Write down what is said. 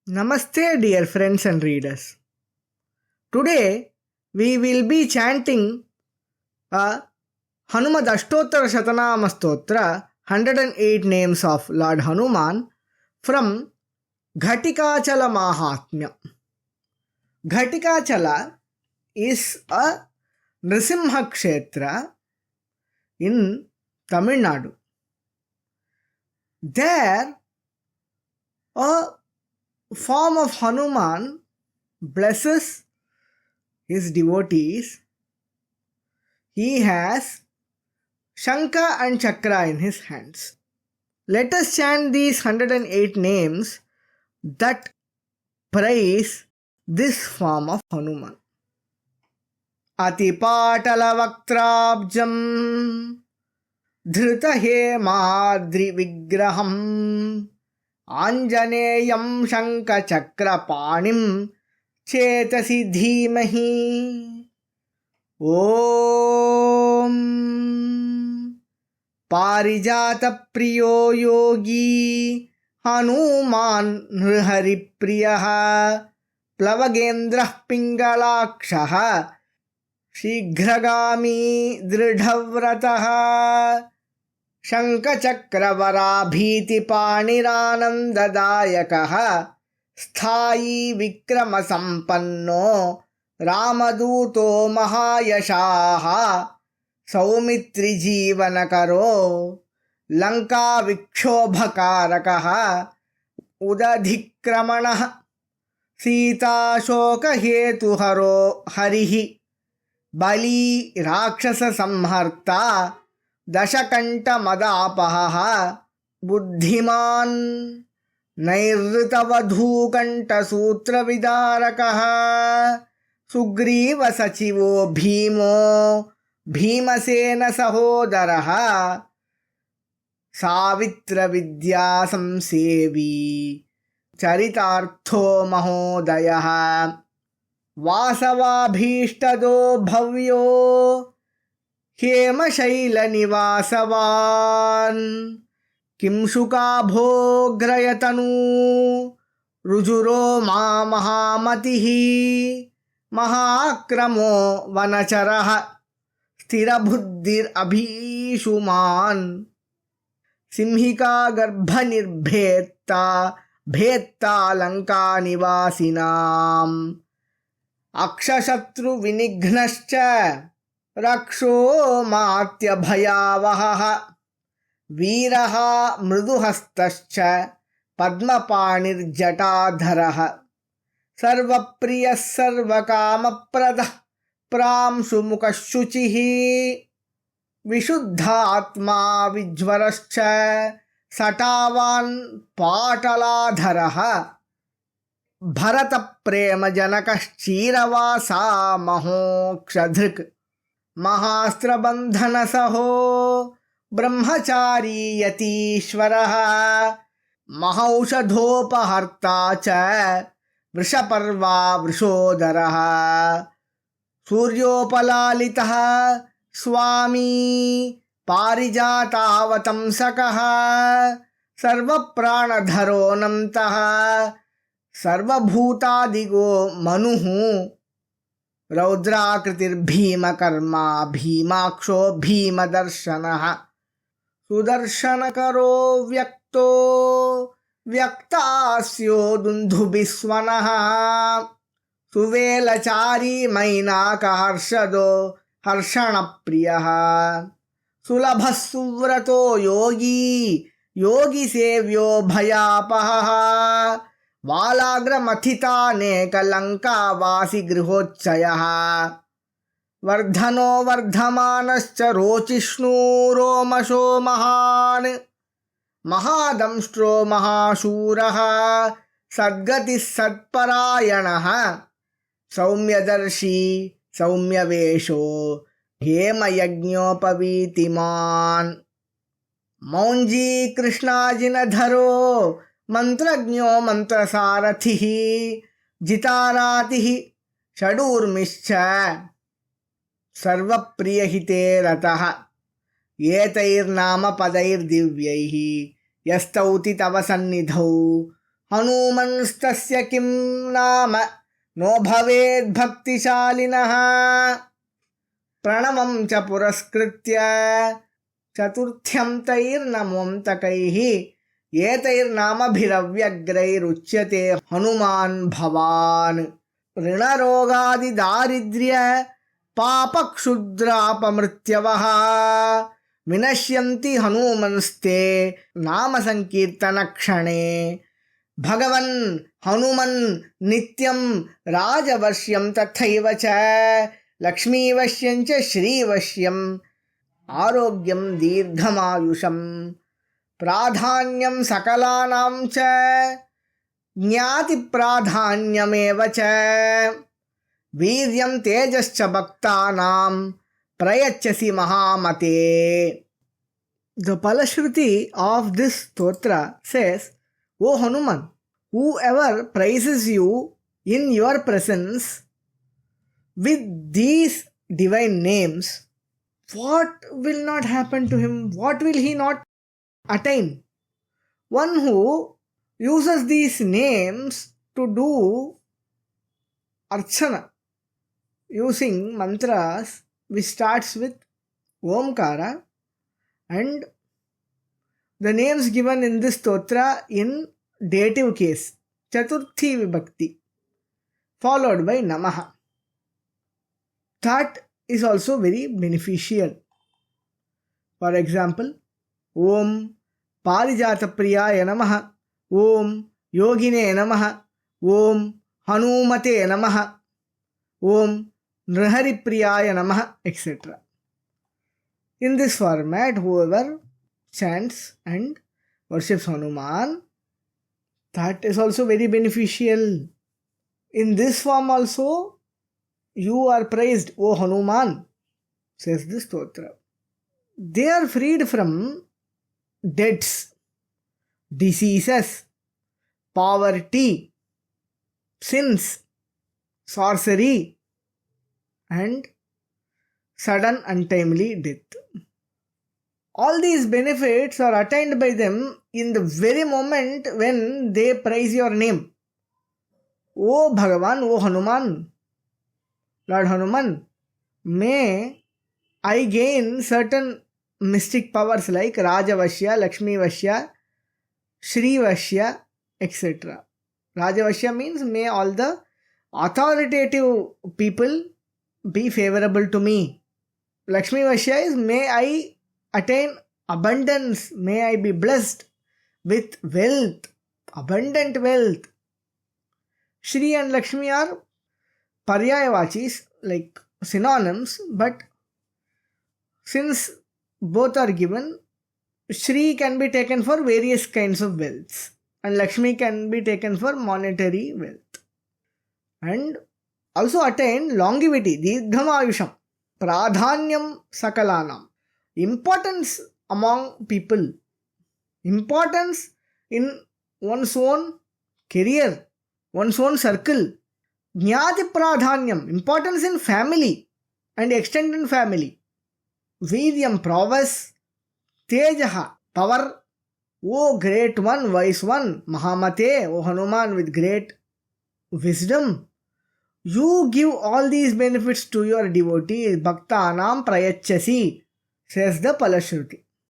Namaste, dear friends and readers. Today we will be chanting a Hanumad Ashtottara Shatanama Stotra 108 names of Lord Hanuman from Ghatikachala Mahatmya. Ghatikachala is a Nrisimha Kshetra in Tamil Nadu. There, a form of Hanuman blesses his devotees. He has Shankha and Chakra in his hands. Let us chant these 108 names that praise this form of Hanuman. Atipatalavaktrabjam Dhritahemadri Vigraham Anjaneyam Shanka Chakrapanim Chetasi Dhimahi. Om Parijata Priyo Yogi Hanuman Nrihari Priyaha Plavagendrah Pingalakshaha Shigragami Dridhavrataha Shankachakravaraabhitipaniraanandadayakaha Sthayi Vikramasampanno Ramaduto Mahayashaha Saumitri Jeevanakaro Lanka Vikshobhakarakaha Udadhikramanaha Sita Shoka Hetuharo Harihi Bali Rakshasa Samharta Dashakanta Madapaha Buddhiman Nairritavadhukanta Sutra Vidarakaha Sugriva Sachivo Bhimo Bhimasena Sahodaraha Savitra Vidya Samsevi Charitartho Mahodayaha Vasavabhishtado Bhavyo Hemashayla Nivasavan Kimshuka Bhograyatanu Rujuro Ma Mahamatihi Mahakramo Vanacharaha Sthirabuddhir Abhishuman Simhika Garbhanirbheta Bheta Lanka Nivasinam Akshashatru Vinignascha Raksho Matya Bhayavaha Viraha Mruduhastascha Padmapanir Jatadharaha Sarvapriya Sarvakamapradah Pramshu Mukashuchihi Vishuddhatma Vijvarascha Satavan Pataladharaha Bharata Prema Janakaschīravāsā Mahokshadhrik Mahastra Bandhana Saho Brahmachari Yatishvaraha Mahaushadhopaharta Cha Vrishaparva Vrishodaraha Suryopalalitaha Swami Parijatavatamsakaha Sarvapranadharo Namtaha Sarvabhutadigo Manuhu Raudrakritir Bhima Karma Bhimaksho Bhima Darshanaha Sudarshanakaro Vyakto Vyaktasyo Dundhubhiswanaha Suvelachari Mainaka Harshado Harshana Priyaha Sulabhasuvrato Yogi Yogi Sevyo Bhayapaha Valagra Mathita Nekalanka Vasi Grihochayaha Vardhano Vardhamanascha Rochishnu Romasho Mahan Mahadamstro Mahashuraha Sadgati Satparayanaha Saumyadarshi Saumyavesho Hema Yagnopavitiman Maunji Krishnajinadharo Mantragno Mantrasarathihi Jitaratihi Shadurmischa Sarvapriyahite Rataha Yetair Nama Padair Divyaihi Yastauti Tava Sannidhau हनूमन्स्तस्य किं नाम नो भवेद् भक्तिशालिनः प्रणवं च पुरस्कृत्य चतुर्थ्यं तैर्नमोऽन्तकैः एतैर्नामभिरव्यग्रैरुच्यते हनुमान् भवान् ऋणरोगादिदारिद्र्य पापक्षुद्रापमृत्यवः विनश्यन्ति हनूमन्स्ते नाम संकीर्तनक्षणे भगवन् हनुमन् नित्यं राजवर्ष्यं तथैव च लक्ष्मीवश्यं च श्रीवश्यम् आरोग्यं दीर्घमायुषं प्राधान्यं सकलानां च ज्ञातिप्राधान्यमेव च वीर्यं तेजश्च भक्तानां प्रयच्छसि महामते. The Palashruti of this stotra says, O Hanuman, whoever praises you in your presence with these divine names, what will not happen to him? What will he not attain? One who uses these names to do archana using mantras which starts with Omkara and the names given in this stotra in dative case Chaturthi Vibhakti followed by Namaha. That is also very beneficial. For example, Om Parijatapriyaya Namaha, Om Yogine Namaha, Om Hanumate Namaha, Om Nriharipriyaya Namaha, etc. In this format, whoever chants and worships Hanuman, that is also very beneficial. In this form also, you are praised, O Hanuman, says this stotra. They are freed from debts, diseases, poverty, sins, sorcery, and sudden untimely death. All these benefits are attained by them in the very moment when they praise your name. O Bhagavan, O Hanuman, Lord Hanuman, may I gain certain mystic powers like Rajavashya, Lakshmi Vashya, Shri Vashya, etc. Rajavashya means may all the authoritative people be favorable to me. Lakshmi Vashya is may I attain abundance, may I be blessed with wealth, abundant wealth. Shri and Lakshmi are paryayavachis, like synonyms, but since both are given, Shri can be taken for various kinds of wealths and Lakshmi can be taken for monetary wealth. And also attain longevity, Dirghamayusham, Pradhanyam Sakalanam, importance among people, importance in one's own career, one's own circle, Jnati Pradhanyam, importance in family and extended family, Viryam, prowess, Tejaha, power, O great one, wise one, Mahamate, O Hanuman with great wisdom. You give all these benefits to your devotees, Bhaktanam Prayachasi, says the Palashruti.